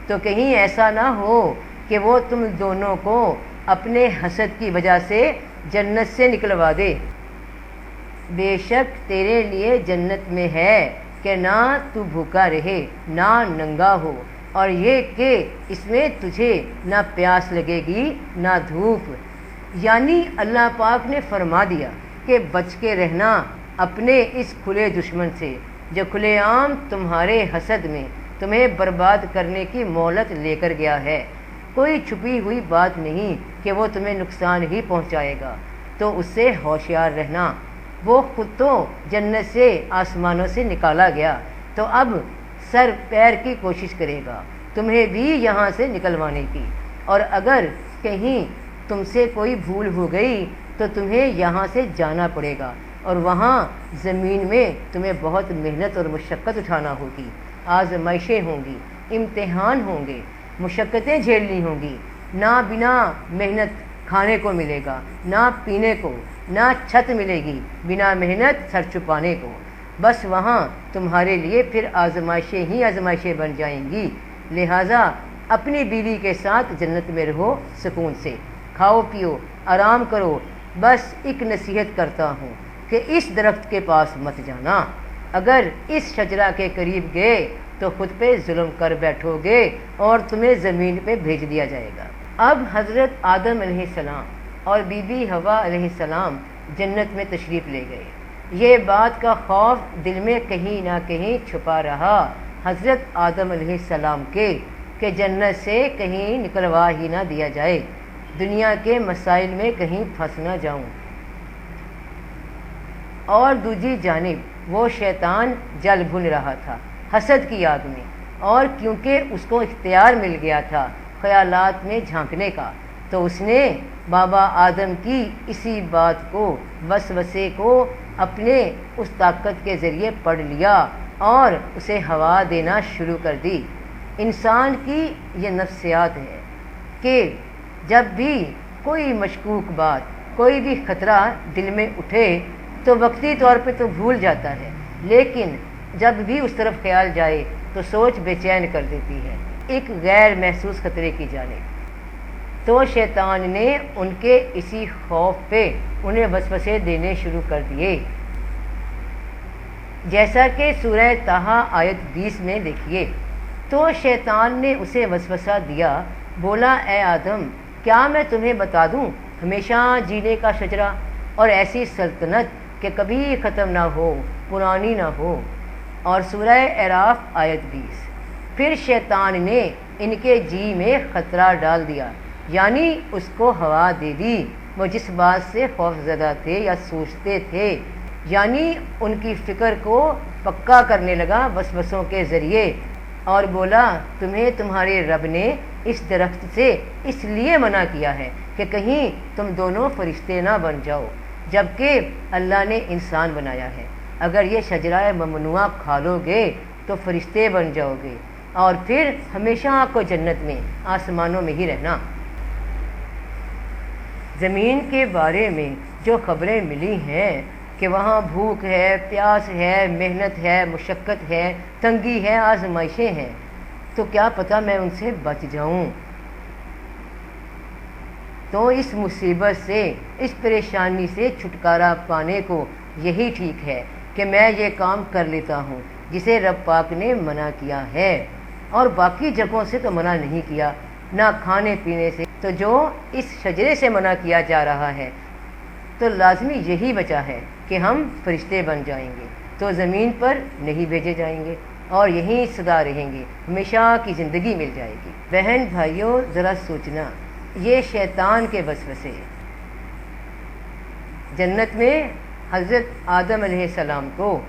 [SPEAKER 1] تو کہیں ایسا نہ ہو کہ وہ تم دونوں کو اپنے حسد کی وجہ سے جنت سے نکلوا دے۔ بے شک تیرے لیے جنت میں ہے کہ نہ تو بھوکا رہے نہ ننگا ہو، اور یہ کہ اس میں تجھے نہ پیاس لگے گی نہ دھوپ، یعنی اللہ پاک نے فرما دیا کہ بچ کے رہنا اپنے اس کھلے دشمن سے جو کھلے عام تمہارے حسد میں تمہیں برباد کرنے کی مہلت لے کر گیا ہے۔ کوئی چھپی ہوئی بات نہیں کہ وہ تمہیں نقصان ہی پہنچائے گا، تو اس سے ہوشیار رہنا۔ وہ خود تو جنت سے آسمانوں سے نکالا گیا، تو اب سر پیر کی کوشش کرے گا تمہیں بھی یہاں سے نکلوانے کی، اور اگر کہیں تم سے کوئی بھول ہو گئی تو تمہیں یہاں سے جانا پڑے گا، اور وہاں زمین میں تمہیں بہت محنت اور مشقت اٹھانا ہوگی، آزمائشیں ہوں گی، امتحان ہوں گے، مشقتیں جھیلنی ہوں گی، نہ بنا محنت کھانے کو ملے گا، نہ پینے کو، نہ چھت ملے گی بنا محنت سر چھپانے کو، بس وہاں تمہارے لیے پھر آزمائشیں ہی آزمائشیں بن جائیں گی۔ لہٰذا اپنی بیوی کے ساتھ جنت میں رہو سکون سے، کھاؤ پیو آرام کرو، بس ایک نصیحت کرتا ہوں کہ اس درخت کے پاس مت جانا، اگر اس شجرہ کے قریب گئے تو خود پہ ظلم کر بیٹھو گے اور تمہیں زمین پہ بھیج دیا جائے گا۔ اب حضرت آدم علیہ السلام اور بی بی حوا علیہ السلام جنت میں تشریف لے گئے۔ یہ بات کا خوف دل میں کہیں نہ کہیں چھپا رہا حضرت آدم علیہ السلام کے کہ جنت سے کہیں نکلوا ہی نہ دیا جائے، دنیا کے مسائل میں کہیں پھنس نہ جاؤں۔ اور دوسری جانب وہ شیطان جل بھن رہا تھا حسد کی آگ میں، اور کیونکہ اس کو اختیار مل گیا تھا خیالات میں جھانکنے کا، تو اس نے بابا آدم کی اسی بات کو، وسوسے کو اپنے اس طاقت کے ذریعے پڑھ لیا اور اسے ہوا دینا شروع کر دی۔ انسان کی یہ نفسیات ہے کہ جب بھی کوئی مشکوک بات، کوئی بھی خطرہ دل میں اٹھے تو وقتی طور پہ تو بھول جاتا ہے، لیکن جب بھی اس طرف خیال جائے تو سوچ بے چین کر دیتی ہے ایک غیر محسوس خطرے کی جانب۔ تو شیطان نے ان کے اسی خوف پہ انہیں وسوسے دینے شروع کر دیے، جیسا کہ سورہ طٰہٰ آیت 20 میں دیکھیے۔ تو شیطان نے اسے وسوسہ دیا، بولا اے آدم کیا میں تمہیں بتا دوں ہمیشہ جینے کا شجرہ اور ایسی سلطنت کہ کبھی ختم نہ ہو، پرانی نہ ہو۔ اور سورہ اعراف آیت 20۔ پھر شیطان نے ان کے جی میں خطرہ ڈال دیا، یعنی اس کو ہوا دے دی۔ وہ جس بات سے خوف زدہ تھے یا سوچتے تھے، یعنی ان کی فکر کو پکا کرنے لگا وسوسوں کے ذریعے، اور بولا تمہیں تمہارے رب نے اس درخت سے اس لیے منع کیا ہے کہ کہیں تم دونوں فرشتے نہ بن جاؤ، جبکہ اللہ نے انسان بنایا ہے۔ اگر یہ شجرہ ممنوعہ کھا لو گے تو فرشتے بن جاؤ گے، اور پھر ہمیشہ آپ کو جنت میں آسمانوں میں ہی رہنا۔ زمین کے بارے میں جو خبریں ملی ہیں کہ وہاں بھوک ہے، پیاس ہے، محنت ہے، مشقت ہے، تنگی ہے، آزمائشیں ہیں، تو کیا پتہ میں ان سے بچ جاؤں۔ تو اس مصیبت سے، اس پریشانی سے چھٹکارا پانے کو یہی ٹھیک ہے کہ میں یہ کام کر لیتا ہوں جسے رب پاک نے منع کیا ہے، اور باقی جگہوں سے تو منع نہیں کیا، نہ کھانے پینے سے۔ تو جو اس شجرے سے منع کیا جا رہا ہے تو لازمی یہی بچا ہے کہ ہم فرشتے بن جائیں گے، تو زمین پر نہیں بھیجے جائیں گے اور یہیں سدا رہیں گے، ہمیشہ کی زندگی مل جائے گی۔ بہن بھائیوں، ذرا سوچنا، یہ شیطان کے وسوسے جنت میں حضرت آدم علیہ السلام کو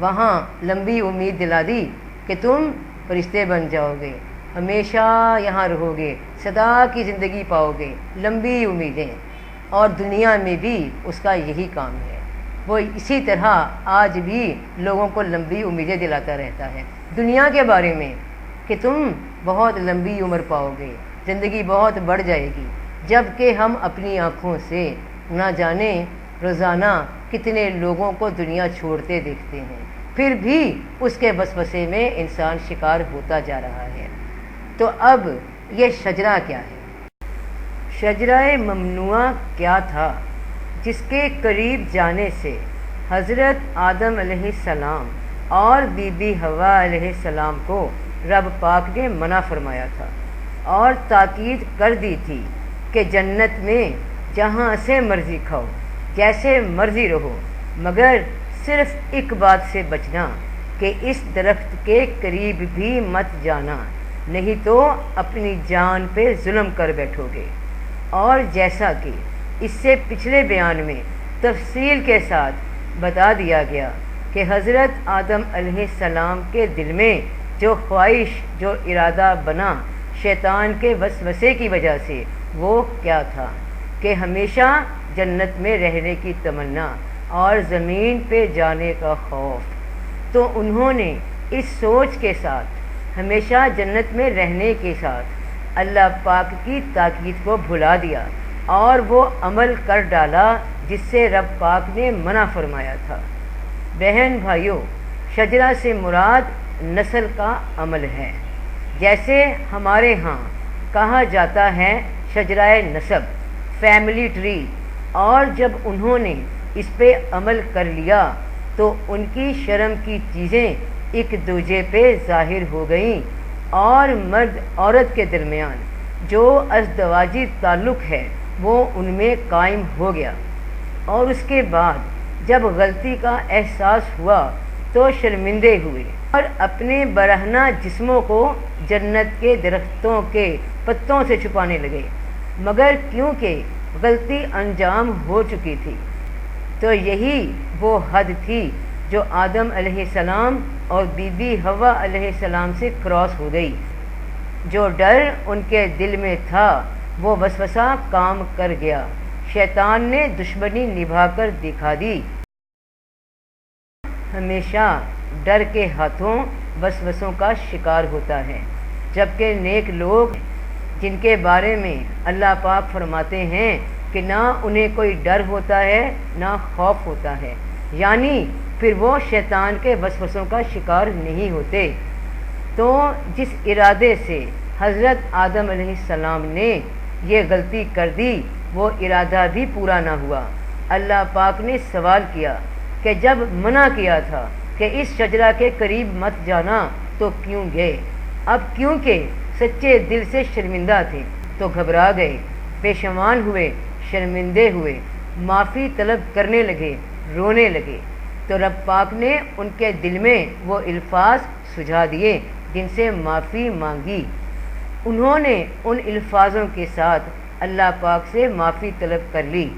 [SPEAKER 1] وہاں لمبی امید دلا دی کہ تم فرشتے بن جاؤ گے، ہمیشہ یہاں رہو گے، سدا کی زندگی پاؤ گے، لمبی امیدیں، اور دنیا میں بھی اس کا یہی کام ہے۔ وہ اسی طرح آج بھی لوگوں کو لمبی امیدیں دلاتا رہتا ہے دنیا کے بارے میں کہ تم بہت لمبی عمر پاؤ گے، زندگی بہت بڑھ جائے گی، جب کہ ہم اپنی آنکھوں سے نہ جانے روزانہ کتنے لوگوں کو دنیا چھوڑتے دیکھتے ہیں، پھر بھی اس کے وسوسے میں انسان شکار ہوتا جا رہا ہے۔ تو اب یہ شجرہ کیا ہے؟ شجرہ ممنوعہ کیا تھا جس کے قریب جانے سے حضرت آدم علیہ السلام اور بی بی حوا علیہ السلام کو رب پاک نے منع فرمایا تھا، اور تاکید کر دی تھی کہ جنت میں جہاں سے مرضی کھاؤ، جیسے مرضی رہو، مگر صرف ایک بات سے بچنا کہ اس درخت کے قریب بھی مت جانا، نہیں تو اپنی جان پہ ظلم کر بیٹھو گے۔ اور جیسا کہ اس سے پچھلے بیان میں تفصیل کے ساتھ بتا دیا گیا کہ حضرت آدم علیہ السلام کے دل میں جو خواہش، جو ارادہ بنا شیطان کے وسوسے کی وجہ سے، وہ کیا تھا کہ ہمیشہ جنت میں رہنے کی تمنا اور زمین پہ جانے کا خوف۔ تو انہوں نے اس سوچ کے ساتھ، ہمیشہ جنت میں رہنے کے ساتھ، اللہ پاک کی تاکید کو بھلا دیا اور وہ عمل کر ڈالا جس سے رب پاک نے منع فرمایا تھا۔ بہن بھائیوں، شجرہ سے مراد نسل کا عمل ہے، جیسے ہمارے ہاں کہا جاتا ہے شجرہ نسب، فیملی ٹری، اور جب انہوں نے اس پہ عمل کر لیا تو ان کی شرم کی چیزیں ایک دوسرے پہ ظاہر ہو گئیں، اور مرد عورت کے درمیان جو ازدواجی تعلق ہے وہ ان میں قائم ہو گیا، اور اس کے بعد جب غلطی کا احساس ہوا تو شرمندے ہوئے اور اپنے برہنہ جسموں کو جنت کے درختوں کے پتوں سے چھپانے لگے، مگر کیونکہ غلطی انجام ہو چکی تھی تو یہی وہ حد تھی جو آدم علیہ السلام اور بی بی حوا علیہ السلام سے کراس ہو گئی۔ جو ڈر ان کے دل میں تھا وہ وسوسہ کام کر گیا، شیطان نے دشمنی نبھا کر دکھا دی۔ ہمیشہ ڈر کے ہاتھوں وسوسوں کا شکار ہوتا ہے، جبکہ نیک لوگ جن کے بارے میں اللہ پاک فرماتے ہیں کہ نہ انہیں کوئی ڈر ہوتا ہے نہ خوف ہوتا ہے، یعنی پھر وہ شیطان کے وسوسوں کا شکار نہیں ہوتے۔ تو جس ارادے سے حضرت آدم علیہ السلام نے یہ غلطی کر دی وہ ارادہ بھی پورا نہ ہوا۔ اللہ پاک نے سوال کیا کہ جب منع کیا تھا کہ اس شجرہ کے قریب مت جانا تو کیوں گئے؟ اب کیونکہ سچے دل سے شرمندہ تھے تو گھبرا گئے، پیشمان ہوئے، شرمندے ہوئے، معافی طلب کرنے لگے، رونے لگے، تو رب پاک نے ان کے دل میں وہ الفاظ سجھا دیے جن سے معافی مانگی، انہوں نے ان الفاظوں کے ساتھ اللہ پاک سے معافی طلب کر لی،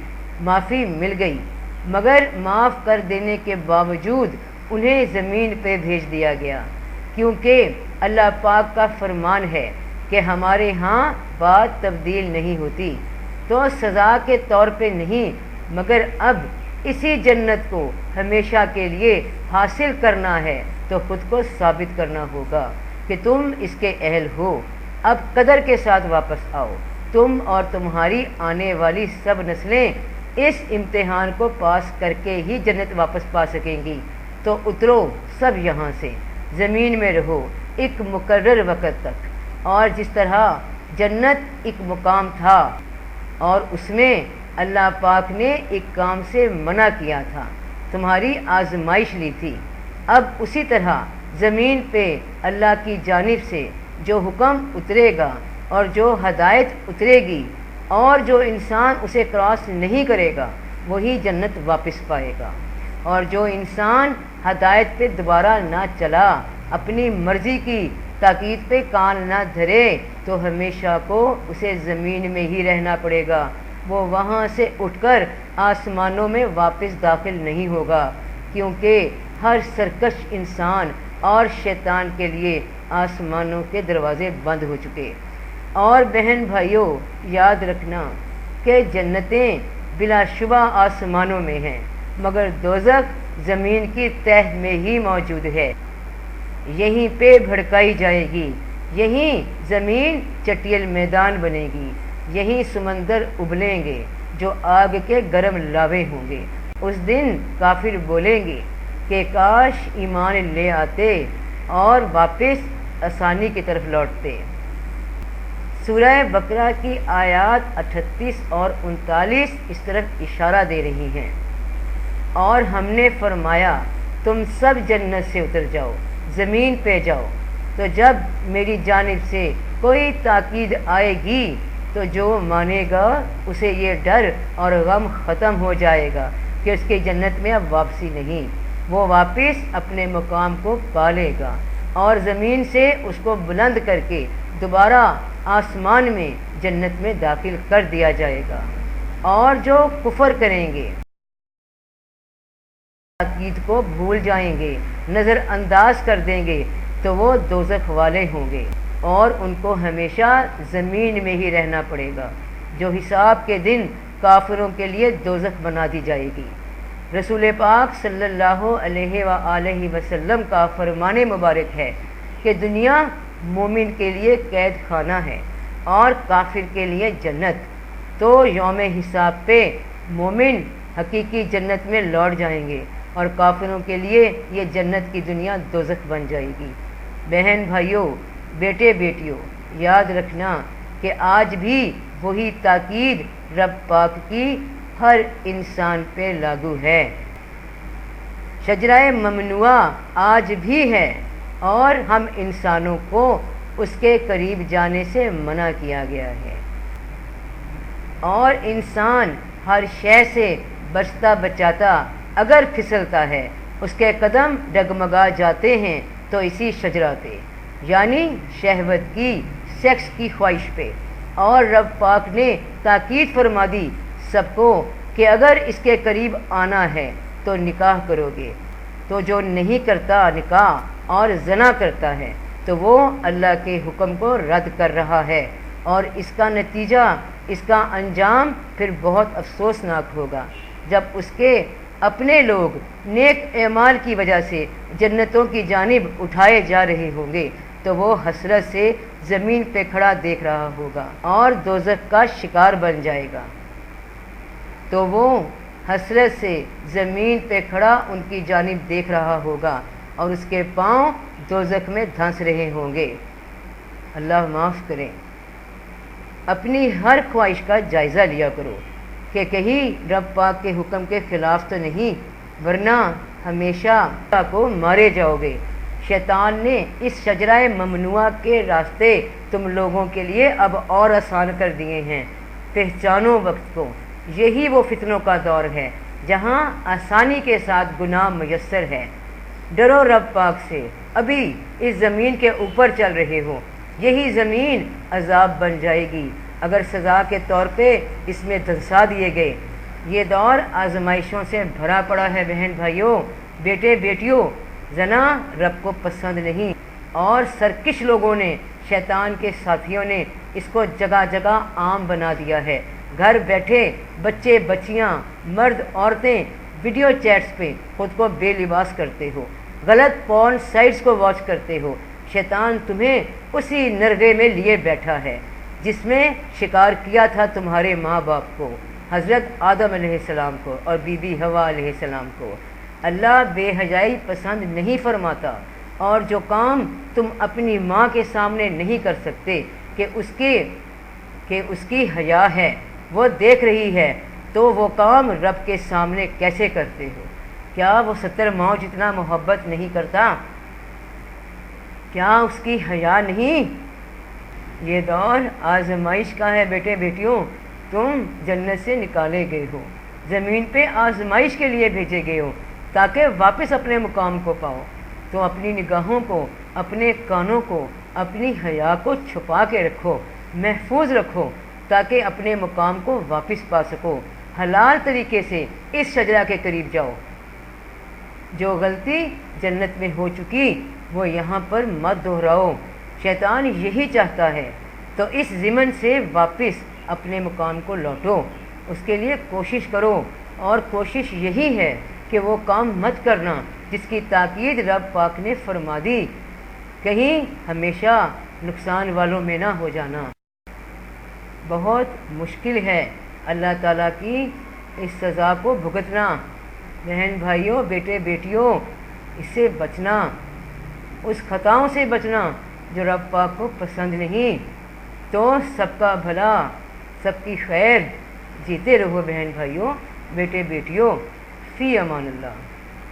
[SPEAKER 1] معافی مل گئی، مگر معاف کر دینے کے باوجود انہیں زمین پہ بھیج دیا گیا، کیونکہ اللہ پاک کا فرمان ہے کہ ہمارے ہاں بات تبدیل نہیں ہوتی، تو سزا کے طور پہ نہیں مگر اب اسی جنت کو ہمیشہ کے لیے حاصل کرنا ہے تو خود کو ثابت کرنا ہوگا کہ تم اس کے اہل ہو۔ اب قدر کے ساتھ واپس آؤ، تم اور تمہاری آنے والی سب نسلیں اس امتحان کو پاس کر کے ہی جنت واپس پا سکیں گی، تو اترو سب یہاں سے، زمین میں رہو ایک مقرر وقت تک۔ اور جس طرح جنت ایک مقام تھا اور اس میں اللہ پاک نے ایک کام سے منع کیا تھا، تمہاری آزمائش لی تھی، اب اسی طرح زمین پہ اللہ کی جانب سے جو حکم اترے گا اور جو ہدایت اترے گی اور جو انسان اسے کراس نہیں کرے گا وہی جنت واپس پائے گا، اور جو انسان ہدایت پہ دوبارہ نہ چلا، اپنی مرضی کی تاکید پہ کان نہ دھرے، تو ہمیشہ کو اسے زمین میں ہی رہنا پڑے گا، وہ وہاں سے اٹھ کر آسمانوں میں واپس داخل نہیں ہوگا، کیونکہ ہر سرکش انسان اور شیطان کے لیے آسمانوں کے دروازے بند ہو چکے۔ اور بہن بھائیوں، یاد رکھنا کہ جنتیں بلا شبہ آسمانوں میں ہیں، مگر دوزخ زمین کی تہ میں ہی موجود ہے، یہیں پہ بھڑکائی جائے گی، یہیں زمین چٹیل میدان بنے گی، یہیں سمندر ابلیں گے جو آگ کے گرم لاوے ہوں گے۔ اس دن کافر بولیں گے کہ کاش ایمان لے آتے اور واپس آسانی کی طرف لوٹتے۔ سورہ بقرہ کی آیات 38 اور 39 اس طرف اشارہ دے رہی ہیں۔ اور ہم نے فرمایا تم سب جنت سے اتر جاؤ، زمین پہ جاؤ، تو جب میری جانب سے کوئی تاکید آئے گی تو جو مانے گا اسے یہ ڈر اور غم ختم ہو جائے گا کہ اس کی جنت میں اب واپسی نہیں، وہ واپس اپنے مقام کو پا لے گا، اور زمین سے اس کو بلند کر کے دوبارہ آسمان میں جنت میں داخل کر دیا جائے گا۔ اور جو کفر کریں گے، تاکید کو بھول جائیں گے، نظر انداز کر دیں گے، تو وہ دوزخ والے ہوں گے اور ان کو ہمیشہ زمین میں ہی رہنا پڑے گا، جو حساب کے دن کافروں کے لیے دوزخ بنا دی جائے گی۔ رسول پاک صلی اللہ علیہ وآلہ وسلم کا فرمان مبارک ہے کہ دنیا مومن کے لیے قید خانہ ہے اور کافر کے لیے جنت، تو یوم حساب پہ مومن حقیقی جنت میں لوٹ جائیں گے اور کافروں کے لیے یہ جنت کی دنیا دوزخ بن جائے گی۔ بہن بھائیوں، بیٹے بیٹیوں، یاد رکھنا کہ آج بھی وہی تاکید رب پاک کی ہر انسان پہ لاگو ہے۔ شجرہ ممنوعہ آج بھی ہے اور ہم انسانوں کو اس کے قریب جانے سے منع کیا گیا ہے، اور انسان ہر شے سے بچتا بچاتا اگر پھسلتا ہے، اس کے قدم ڈگمگا جاتے ہیں تو اسی شجرہ پہ، یعنی شہوت کی، سیکس کی خواہش پہ۔ اور رب پاک نے تاکید فرما دی سب کو کہ اگر اس کے قریب آنا ہے تو نکاح کرو گے، تو جو نہیں کرتا نکاح اور زنا کرتا ہے تو وہ اللہ کے حکم کو رد کر رہا ہے، اور اس کا نتیجہ، اس کا انجام پھر بہت افسوسناک ہوگا، جب اس کے اپنے لوگ نیک اعمال کی وجہ سے جنتوں کی جانب اٹھائے جا رہے ہوں گے تو وہ حسرت سے زمین پہ کھڑا دیکھ رہا ہوگا اور دوزخ کا شکار بن جائے گا، تو وہ حسرت سے زمین پہ کھڑا ان کی جانب دیکھ رہا ہوگا اور اس کے پاؤں دوزخ میں دھنس رہے ہوں گے۔ اللہ معاف کریں۔ اپنی ہر خواہش کا جائزہ لیا کرو کہ کہیں رب پاک کے حکم کے خلاف تو نہیں، ورنہ ہمیشہ کو مارے جاؤ گے۔ شیطان نے اس شجرہ ممنوعہ کے راستے تم لوگوں کے لیے اب اور آسان کر دیے ہیں۔ پہچانو وقت کو، یہی وہ فتنوں کا دور ہے جہاں آسانی کے ساتھ گناہ میسر ہے، ڈرو رب پاک سے، ابھی اس زمین کے اوپر چل رہے ہو، یہی زمین عذاب بن جائے گی اگر سزا کے طور پہ اس میں دھنسا دیے گئے۔ یہ دور آزمائشوں سے بھرا پڑا ہے بہن بھائیوں، بیٹے بیٹیوں، زنا رب کو پسند نہیں، اور سرکش لوگوں نے، شیطان کے ساتھیوں نے اس کو جگہ جگہ عام بنا دیا ہے۔ گھر بیٹھے بچے بچیاں، مرد عورتیں ویڈیو چیٹس پہ خود کو بے لباس کرتے ہو، غلط پورن سائٹس کو واچ کرتے ہو۔ شیطان تمہیں اسی نرغے میں لیے بیٹھا ہے جس میں شکار کیا تھا تمہارے ماں باپ کو، حضرت آدم علیہ السلام کو اور بی بی حوا علیہ السلام کو۔ اللہ بے حیائی پسند نہیں فرماتا، اور جو کام تم اپنی ماں کے سامنے نہیں کر سکتے کہ اس کی حیا ہے، وہ دیکھ رہی ہے، تو وہ کام رب کے سامنے کیسے کرتے ہو؟ کیا وہ 70 ماؤں جتنا محبت نہیں کرتا؟ کیا اس کی حیا نہیں؟ یہ دور آزمائش کا ہے بیٹے بیٹیوں، تم جنت سے نکالے گئے ہو، زمین پہ آزمائش کے لیے بھیجے گئے ہو تاکہ واپس اپنے مقام کو پاؤ۔ تو اپنی نگاہوں کو، اپنے کانوں کو، اپنی حیا کو چھپا کے رکھو، محفوظ رکھو تاکہ اپنے مقام کو واپس پا سکو۔ حلال طریقے سے اس شجرہ کے قریب جاؤ۔ جو غلطی جنت میں ہو چکی وہ یہاں پر مت دہراؤ، شیطان یہی چاہتا ہے۔ تو اس ضمن سے واپس اپنے مقام کو لوٹو، اس کے لیے کوشش کرو، اور کوشش یہی ہے کہ وہ کام مت کرنا جس کی تاکید رب پاک نے فرما دی، کہیں ہمیشہ نقصان والوں میں نہ ہو جانا۔ بہت مشکل ہے اللہ تعالیٰ کی اس سزا کو بھگتنا۔ بہن بھائیوں، بیٹے بیٹیوں، اس سے بچنا، اس خطاؤں سے بچنا جو رب پاک کو پسند نہیں۔ تو سب کا بھلا، سب کی خیر، جیتے رہو بہن بھائیوں، بیٹے بیٹیوں، فی امان اللہ۔